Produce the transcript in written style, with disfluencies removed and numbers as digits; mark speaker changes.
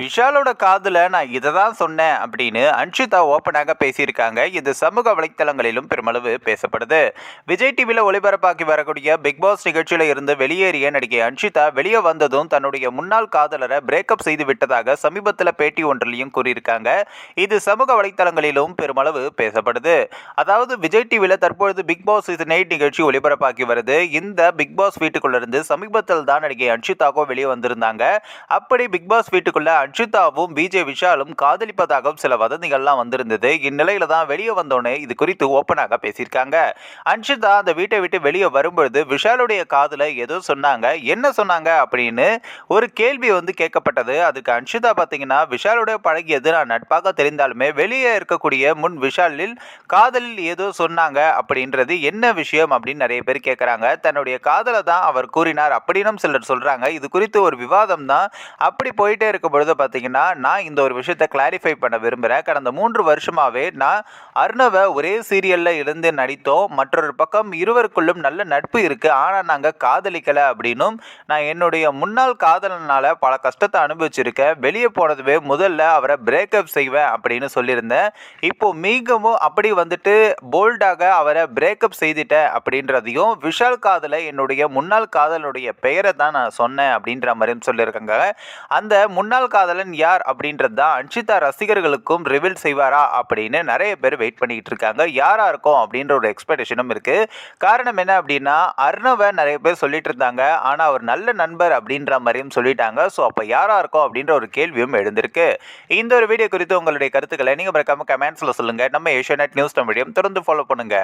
Speaker 1: விஷாலோட காதுல நான் இதை தான் சொன்னேன் அப்படின்னு அன்ஷிதா ஓப்பனாக பேசியிருக்காங்க. இது சமூக வலைத்தளங்களிலும் பெருமளவு பேசப்படுது. விஜய் டிவியில் ஒளிபரப்பாக்கி வரக்கூடிய பிக் பாஸ் நிகழ்ச்சியில இருந்து வெளியேறிய நடிகை அன்ஷிதா வெளியே வந்ததும் தன்னுடைய முன்னாள் காதலரை பிரேக்கப் செய்து விட்டதாக சமீபத்தில் பேட்டி ஒன்றிலையும் கூறியிருக்காங்க. இது சமூக வலைத்தளங்களிலும் பெருமளவு பேசப்படுது. அதாவது விஜய் டிவியில் தற்பொழுது பிக் பாஸ் சீசன் 8 நிகழ்ச்சி ஒளிபரப்பாக்கி வருது. இந்த பிக் பாஸ் வீட்டுக்குள்ள இருந்து சமீபத்தில் தான் நடிகை அன்ஷிதாவோ வெளியே வந்திருந்தாங்க. அப்படி பிக் பாஸ் வீட்டுக்குள்ள அன்ஷிதாவும் பிஜே விஷாலும் காதலிப்பதாகவும் சில வதந்திகள்லாம் வந்திருந்தது. இந்நிலையில தான் வெளியே வந்தோடனே இது குறித்து ஓப்பனாக பேசியிருக்காங்க. அன்ஷிதா அந்த வீட்டை விட்டு வெளியே வரும்பொழுது விஷாலுடைய காதுல ஏதோ சொன்னாங்க. என்ன சொன்னாங்க அப்படின்னு ஒரு கேள்வி கேட்கப்பட்டது. அதுக்கு அன்ஷிதா பார்த்தீங்கன்னா, விஷாலுடைய பழகியது நான் நட்பாக தெரிந்தாலுமே வெளியே இருக்கக்கூடிய முன் விஷாலில் காதலில் ஏதோ சொன்னாங்க அப்படின்றது என்ன விஷயம் அப்படின்னு நிறைய பேர் கேட்குறாங்க. தன்னுடைய காதலை தான் அவர் கூறினார் அப்படின்னு சிலர் சொல்றாங்க. இது குறித்து ஒரு விவாதம் தான் அப்படி போயிட்டே இருக்கும் பொழுது பார்த்தீங்கன்னா, நான் இந்த ஒரு விஷயத்தை கிளாரிஃபை பண்ண விரும்புகிறேன். கடந்த 3 வருஷமாகவே நான் அர்ணவை ஒரே சீரியலில் இருந்து நடித்தோம். மற்றொரு பக்கம் இருவருக்குள்ளும் நல்ல நட்பு இருக்குது. ஆனால் நாங்கள் காதலிக்கலை அப்படின்னும், நான் என்னுடைய முன்னாள் காதலனால் பல கஷ்டத்தை அனுபவிச்சிருக்கேன். வெளியே போனதுவே முதல்ல அவரை பிரேக்கப் செய்வேன் அப்படின்னு சொல்லியிருந்தேன். இப்போது மீகவும் அப்படி போல்டாக அவரை பிரேக்கப் செய்துட்டேன் அப்படின்றதையும், விஷால் காதலை என்னுடைய முன்னாள் காதலனுடைய பெயரை தான் நான் சொன்னேன் அப்படின்ற மாதிரியும் சொல்லியிருக்காங்க. அந்த முன்னாள் காதலன் யார் அப்படின்றது தான் அன்ஷிதா ரசிகர்களுக்கும் ரிவீல் செய்வாரா அப்படின்னு நிறைய பேர் வெயிட் பண்ணிட்டு இருக்காங்க. யாரா இருக்கும் அப்படின்ற ஒரு எக்ஸ்பெக்டேஷனும் இருக்கு. காரணம் என்ன அப்படின்னா, அர்ணவை நிறைய பேர் சொல்லிட்டு இருந்தாங்க. ஆனா அவர் நல்ல நண்பர் அப்படின்ற மாதிரியும் சொல்லிட்டாங்க. ஸோ அப்போ யாரா இருக்கும் அப்படின்ற ஒரு கேள்வியும் எழுந்திருக்கு. இந்த ஒரு வீடியோ குறித்து உங்களுடைய கருத்துக்களை நீங்க மறக்காம கமெண்ட்ஸ்ல சொல்லுங்க. நம்ம ஏஷியாநெட் நியூஸ் தமிழையும் தொடர்ந்து ஃபாலோ பண்ணுங்க.